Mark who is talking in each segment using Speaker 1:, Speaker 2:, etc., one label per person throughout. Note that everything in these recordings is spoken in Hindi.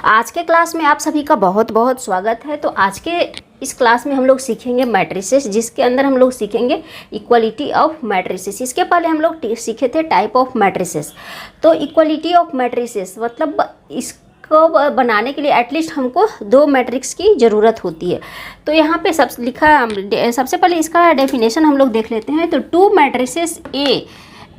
Speaker 1: आज के क्लास में आप सभी का बहुत बहुत स्वागत है। तो आज के इस क्लास में हम लोग सीखेंगे मैट्रिसेस, जिसके अंदर हम लोग सीखेंगे इक्वलिटी ऑफ मैट्रिसेस। इसके पहले हम लोग सीखे थे टाइप ऑफ मैट्रिसेस। तो इक्वलिटी ऑफ मैट्रिसेस मतलब इसको बनाने के लिए एटलीस्ट हमको दो मैट्रिक्स की ज़रूरत होती है। तो यहाँ पे सबसे पहले इसका डेफिनेशन हम लोग देख लेते हैं। तो two matrices A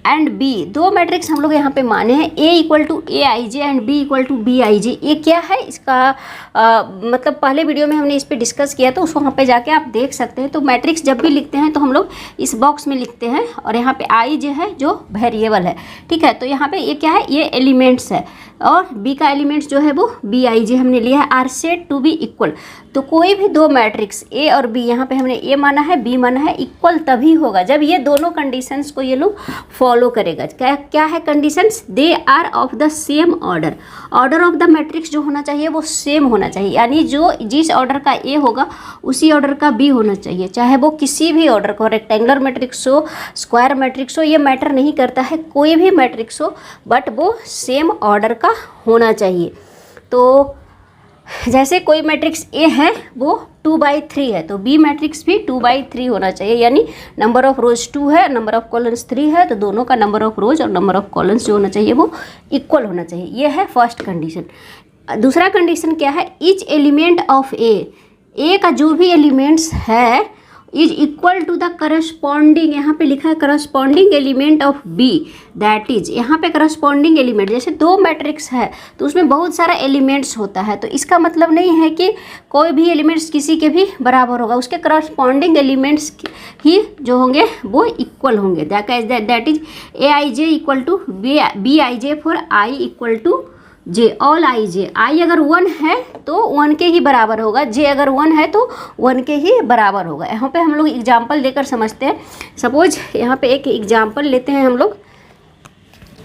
Speaker 1: and B, दो मैट्रिक्स हम लोग यहाँ पे माने हैं, A equal to A I J and B equal to B I J. ये क्या है इसका मतलब पहले वीडियो में हमने इस पे डिस्कस किया, तो उस वहाँ पे जाके आप देख सकते हैं। तो मैट्रिक्स जब भी लिखते हैं तो हम लोग इस बॉक्स में लिखते हैं, और यहाँ पे आई जे है जो वेरिएबल है, ठीक है। तो यहाँ पे ये क्या है, ये एलिमेंट्स है, और बी का एलिमेंट्स जो है वो बी आई जे हमने लिया है। Are said to be equal, तो कोई भी दो मैट्रिक्स ए और बी, यहाँ पे हमने ए माना है बी माना है, इक्वल तभी होगा जब ये दोनों कंडीशंस को ये लोग फॉलो करेगा। क्या है conditions? They are of the same order. Order of the matrix जो होना चाहिए वो सेम होना चाहिए, यानी जो जिस ऑर्डर का ए होगा उसी ऑर्डर का बी होना चाहिए, चाहे वो किसी भी ऑर्डर को, रेक्टेंगुलर मैट्रिक्स हो, स्क्वायर मैट्रिक्स हो, ये मैटर नहीं करता है, कोई भी मैट्रिक्स हो, बट वो सेम ऑर्डर का होना चाहिए। तो जैसे कोई मैट्रिक्स ए है वो 2/3 है, तो बी मैट्रिक्स भी 2/3 होना चाहिए, यानी नंबर ऑफ रोज 2 है, नंबर ऑफ कॉलम्स 3 है, तो दोनों का नंबर ऑफ रोज और नंबर ऑफ कॉलम्स जो होना चाहिए वो इक्वल होना चाहिए। ये है फर्स्ट कंडीशन। दूसरा कंडीशन क्या है? ईच एलिमेंट ऑफ ए का जो भी एलिमेंट्स है is equal to the corresponding, यहाँ पे लिखा है corresponding element of B, that is, यहाँ पे करस्पॉन्डिंग एलिमेंट, जैसे दो मैट्रिक्स है तो उसमें बहुत सारा एलिमेंट्स होता है, तो इसका मतलब नहीं है कि कोई भी एलिमेंट्स किसी के भी बराबर होगा, उसके करस्पॉन्डिंग एलिमेंट्स ही जो होंगे वो इक्वल होंगे। That is A I J equal to B I J for I equal to J, all I J. I अगर 1 है तो 1 के ही बराबर होगा, जे अगर 1 है तो 1 के ही बराबर होगा। यहाँ पे हम लोग एग्जाम्पल लेकर समझते हैं। सपोज यहाँ पे एक एग्जाम्पल लेते हैं हम लोग,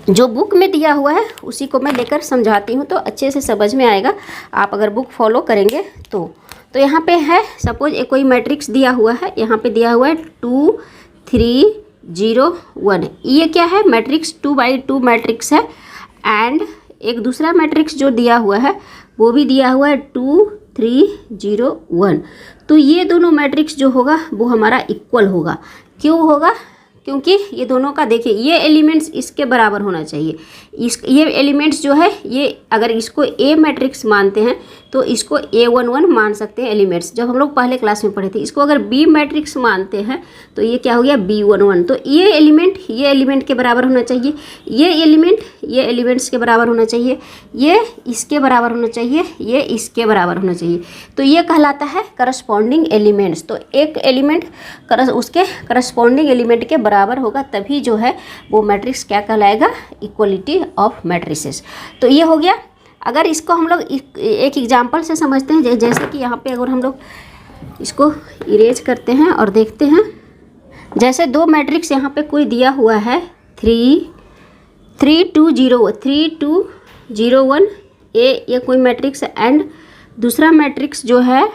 Speaker 1: जो बुक में दिया हुआ है उसी को मैं लेकर समझाती हूँ, तो अच्छे से समझ में आएगा आप अगर बुक फॉलो करेंगे तो। यहाँ पे है सपोज एक कोई मैट्रिक्स दिया हुआ है, यहाँ पे दिया हुआ है 2 3 0 1। ये क्या है? मैट्रिक्स 2/2 मैट्रिक्स है। एंड एक दूसरा मैट्रिक्स जो दिया हुआ है वो भी दिया हुआ है 2 3 0 1। तो ये दोनों मैट्रिक्स जो होगा वो हमारा इक्वल होगा। क्यों होगा? क्योंकि ये दोनों का देखिए ये एलिमेंट्स इसके बराबर होना चाहिए। ये एलिमेंट्स जो है, ये अगर इसको ए मैट्रिक्स मानते हैं तो इसको A11 मान सकते हैं एलिमेंट्स, जब हम लोग पहले क्लास में पढ़े थे। इसको अगर बी मैट्रिक्स मानते हैं तो ये क्या हो गया? B11। तो ये एलिमेंट के बराबर होना चाहिए, ये एलिमेंट्स के बराबर होना चाहिए, ये इसके बराबर होना चाहिए, ये इसके बराबर होना चाहिए। तो ये कहलाता है करस्पॉन्डिंग एलिमेंट्स। तो एक एलिमेंट उसके करस्पॉन्डिंग एलिमेंट के बराबर होगा, तभी जो है वो मैट्रिक्स क्या कहलाएगा? Equality of matrices. तो ये हो गया। अगर इसको हम लोग एक एग्जांपल से समझते हैं, जैसे कि यहाँ पे अगर हम लोग इसको इरेज करते हैं और देखते हैं, जैसे दो मैट्रिक्स यहाँ पे कोई दिया हुआ है 3 2 0 1 ये कोई मैट्रिक्स है, एंड दूसरा मैट्रिक्स जो है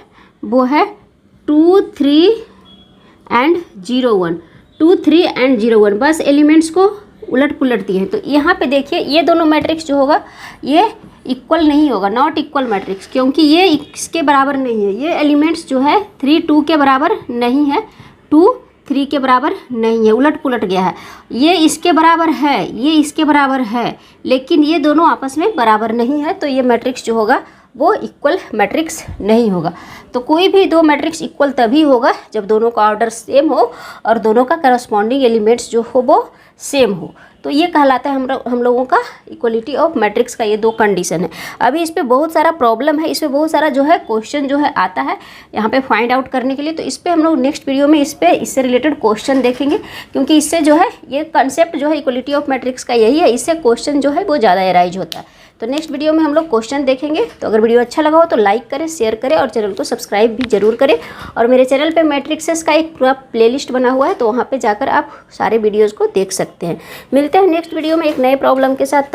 Speaker 1: वो है 2 3 एंड 0 1, 2 3 एंड 0 1। बस एलिमेंट्स को उलट पुलट दिए हैं। तो यहाँ पे देखिए ये दोनों मैट्रिक्स जो होगा ये इक्वल नहीं होगा, नॉट इक्वल मैट्रिक्स, क्योंकि ये इसके बराबर नहीं है। ये एलिमेंट्स जो है 3 2 के बराबर नहीं है, 2 3 के बराबर नहीं है, उलट पुलट गया है। ये इसके बराबर है, ये इसके बराबर है, लेकिन ये दोनों आपस में बराबर नहीं है, तो ये मैट्रिक्स जो होगा वो इक्वल मैट्रिक्स नहीं होगा। तो कोई भी दो मैट्रिक्स इक्वल तभी होगा जब दोनों का ऑर्डर सेम हो और दोनों का करस्पॉन्डिंग एलिमेंट्स जो हो वो सेम हो। तो ये कहलाता है हम लोगों का इक्वलिटी ऑफ मैट्रिक्स का। ये दो कंडीशन है। अभी इस पे बहुत सारा प्रॉब्लम है, इस पे बहुत सारा जो है क्वेश्चन जो है आता है यहाँ पे फाइंड आउट करने के लिए। तो इस पे हम लोग नेक्स्ट वीडियो में इससे रिलेटेड क्वेश्चन देखेंगे, क्योंकि इससे जो है ये कंसेप्ट जो है इक्वलिटी ऑफ मैट्रिक्स का यही है, इससे क्वेश्चन जो है वो ज़्यादा एराइज होता है। तो नेक्स्ट वीडियो में हम लोग क्वेश्चन देखेंगे। तो अगर वीडियो अच्छा लगा हो तो लाइक करें, शेयर करें और चैनल को सब्सक्राइब भी जरूर करें। और मेरे चैनल पे मैट्रिक्सेस का एक पूरा प्लेलिस्ट बना हुआ है, तो वहाँ पे जाकर आप सारे वीडियोज़ को देख सकते हैं। मिलते हैं नेक्स्ट वीडियो में एक नए प्रॉब्लम के साथ।